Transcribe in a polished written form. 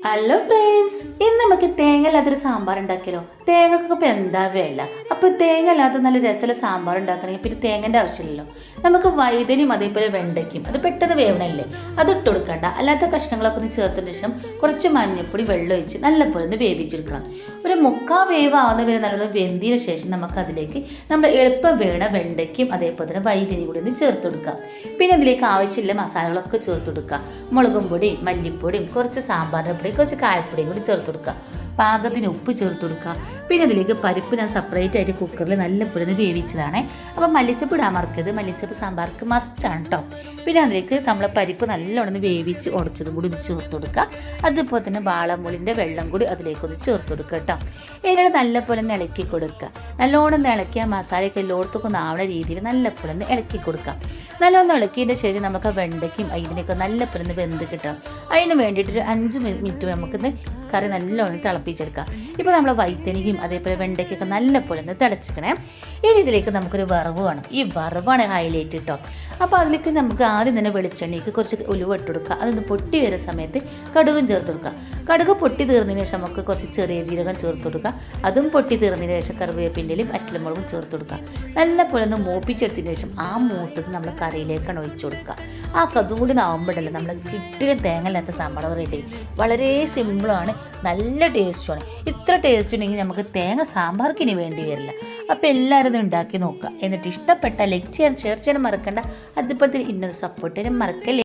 Hello friends, ഇന്ന് നമുക്ക് തേങ്ങ ഇല്ലാത്തൊരു സാമ്പാർ ഉണ്ടാക്കിയാലോ. തേങ്ങക്കൊക്കെ ഇപ്പം എന്താ വില. അപ്പോൾ തേങ്ങ ഇല്ലാത്ത നല്ല രസമുള്ള സാമ്പാർ ഉണ്ടാക്കണമെങ്കിൽ പിന്നെ തേങ്ങൻ്റെ ആവശ്യമില്ലല്ലോ. നമുക്ക് വൈതനും അതേപോലെ വെണ്ടയ്ക്കും അത് പെട്ടെന്ന് വേവണല്ലേ, അത് ഇട്ട് കൊടുക്കണ്ട. അല്ലാത്ത കഷ്ണങ്ങളൊക്കെ ഒന്ന് ചേർത്തതിന് ശേഷം കുറച്ച് മഞ്ഞൾപ്പൊടി വെള്ളം ഒഴിച്ച് നല്ലപോലെ ഒന്ന് വേവിച്ചെടുക്കണം. ഒരു മുക്കാൽ വേവ് ആവുന്ന വരെ നല്ലോണം വെന്തിന് ശേഷം നമുക്ക് അതിലേക്ക് നമ്മൾ എളുപ്പം വേണ വെണ്ടയ്ക്കും അതേപോലെ തന്നെ വൈതനും കൂടി ഒന്ന് ചേർത്ത് കൊടുക്കാം. പിന്നെ അതിലേക്ക് ആവശ്യമില്ല മസാലകളൊക്കെ ചേർത്ത് കൊടുക്കുക. മുളകും പൊടിയും മല്ലിപ്പൊടിയും കുറച്ച് സാമ്പാറിൻ്റെ പൊടി കുറച്ച് കായപ്പൊടിയും കൂടി ചേർത്ത് കൊടുക്കുക. പാകത്തിന് ഉപ്പ് ചേർത്ത് കൊടുക്കുക. പിന്നെ അതിലേക്ക് പരിപ്പ് ഞാൻ സെപ്പറേറ്റ് ആയിട്ട് കുക്കറിൽ നല്ല പൊടിന്ന് വേവിച്ചതാണ്. അപ്പോൾ മല്ലിച്ചപ്പ് ഇടാൻ മറക്കരുത്, മല്ലിച്ചപ്പ് സാമ്പാർക്ക് മസ്റ്റാണ് കേട്ടോ. പിന്നെ അതിലേക്ക് നമ്മൾ പരിപ്പ് നല്ലോണം വേവിച്ച് ഉടച്ചതും കൂടി ഒന്ന് ചേർത്ത് കൊടുക്കുക. അതുപോലെ തന്നെ വാളമുളിൻ്റെ വെള്ളം കൂടി അതിലേക്കൊന്ന് ചേർത്ത് കൊടുക്കുക കേട്ടോ. ഇതിനെ നല്ലപോലെ ഒന്ന് ഇളക്കി കൊടുക്കുക. നല്ലോണം ഇളക്കിയ മസാലയൊക്കെ എല്ലായിടത്തൊക്കെ ഒന്ന് ആവുന്ന രീതിയിൽ നല്ലപോലെ ഒന്ന് ഇളക്കി കൊടുക്കുക. നല്ലോണം ഇളക്കിയതിൻ്റെ ശേഷം നമുക്ക് വെണ്ടയ്ക്കും ഇതിനൊക്കെ നല്ലപോലെ ഒന്ന് വെന്ത് കിട്ടണം. അതിന് വേണ്ടിയിട്ടൊരു 5 മിനിറ്റ് നമുക്കിന്ന് കറി നല്ലോണം തിളപ്പിച്ചെടുക്കാം. ഇപ്പോൾ നമ്മൾ വൈത്തനിക്കും അതേപോലെ വെണ്ടയ്ക്കൊക്കെ നല്ലപോലെ ഒന്ന് തിളച്ചിക്കണേ. ഇനി ഇതിലേക്ക് നമുക്കൊരു വറവ് വേണം. ഈ വറവാണ് ഹൈലൈറ്റ് കേട്ടോ. അപ്പോൾ അതിലേക്ക് നമുക്ക് ആദ്യം തന്നെ വെളിച്ചെണ്ണയ്ക്ക് കുറച്ച് ഉലുവ ഇട്ട് കൊടുക്കുക. അതൊന്ന് പൊട്ടി വരുന്ന സമയത്ത് കടുകും ചേർത്ത് കൊടുക്കുക. കടുക് പൊട്ടി തീർന്നതിന് ശേഷം നമുക്ക് കുറച്ച് ചെറിയ ജീരകം ചേർത്ത് കൊടുക്കുക. അതും പൊട്ടി തീർന്നതിന് ശേഷം കറിവേപ്പിൻ്റെയും വറ്റൽമുളകും ചേർത്ത് കൊടുക്കുക. നല്ലപോലെ ഒന്ന് മൂപ്പിച്ചെടുത്തതിന് ശേഷം ആ മൂത്തത് നമ്മൾ കറിയിലേക്കാണ് ഒഴിച്ചു കൊടുക്കുക. ആ കതും കൂടി നാവുമ്പോഴല്ലേ നമ്മൾ കിട്ടിയ തേങ്ങ ഇല്ലാത്ത സാമ്പാർ റെഡി. വളരെ സിമ്പിളാണ്, നല്ല ടേസ്റ്റുമാണ്. ഇത്ര ടേസ്റ്റ് ഉണ്ടെങ്കിൽ നമുക്ക് തേങ്ങ സാമ്പാർക്ക് ഇനി വേണ്ടി വരില്ല. അപ്പോൾ എല്ലാവരും ഇത് ഉണ്ടാക്കി നോക്കുക. എന്നിട്ട് ഇഷ്ടപ്പെട്ട ലൈക്ക് ചെയ്യാൻ ഷെയർ ചെയ്യാൻ മറക്കണ്ട. അതുപോലെ തന്നെ ഇന്നത് സപ്പോർട്ട് ചെയ്യാൻ മറക്കല്ലേ.